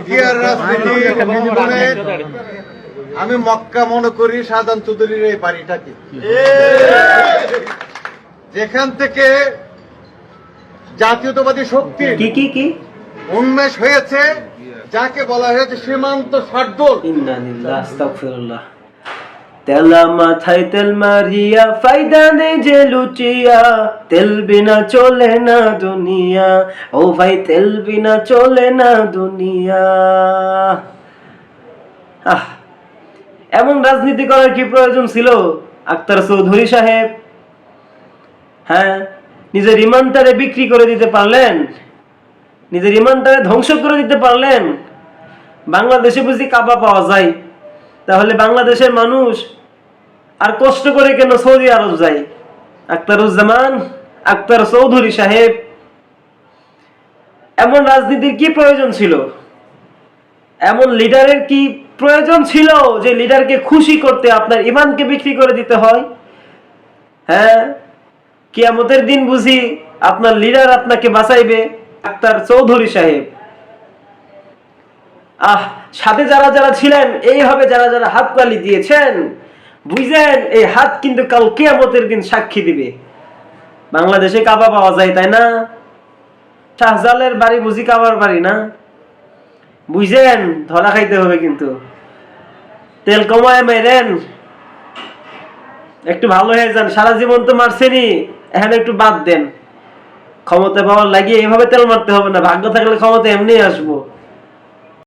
জিয়ার রাজনীতি আমি মক্কা মনে করি শাহজাহান চৌধুরীর এই বাড়িটাকে, যেখান থেকে জাতীয়তাবাদী শক্তি কি উন্মেষ হয়েছে, যাকে বলা হয়েছে সীমান্ত ষাটদল। ইন্নালিল্লাহ আস্তাগফিরুল্লাহ। তেলা মাথায় তেল মারিয়া ফায়দা নেই যে লুচিয়া, তেল বিনা চলে না দুনিয়া, ও ভাই তেল বিনা চলে না দুনিয়া। এমন রাজনীতি করার কি প্রয়োজন ছিল আক্তার চৌধুরী সাহেব? হ্যাঁ, নিজের ইমানটারে বিক্রি করে দিতে পারলেন, নিজের ইমানটারে ধ্বংস করে দিতে পারলেন। বাংলাদেশে বুঝি কাবা পাওয়া যায়, তাহলে বাংলাদেশের মানুষ আর কষ্ট করে কেন সৌদি আরব যায়? আখতারুজ্জামান আক্তার চৌধুরী সাহেব, এমন রাজনীতির কি প্রয়োজন ছিল? এমন লিডারের কি প্রয়োজন ছিল যে লিডারকে খুশি করতে আপনার ইমানকে বিক্রি করে দিতে হয়? হ্যাঁ, কিয়ামতের দিন বুঝি আপনার লিডার আপনাকে বাঁচাইবে? আক্তার চৌধুরী সাহেব, সাথে যারা যারা ছিলেন, এইভাবে যারা যারা হাত তালি দিয়েছেন, বুঝলেন এই হাত কিন্তু কাল কিয়ামতের দিন সাক্ষী দিবে। বাংলাদেশে কাবা পাওয়া যায়, তাই না? শাহজালালের বাড়ি বুঝি কাবার বাড়ি না? বুঝলেন, ধরা খাইতে হবে কিন্তু। তেল কমায় মেরেন, একটু ভালো হয়ে যান। সারা জীবন তো মারছেনি, এখন একটু বাদ দেন। ক্ষমতা পাওয়ার লাগিয়ে এভাবে তেল মারতে হবে না, ভাগ্য থাকলে ক্ষমতা এমনি আসবো।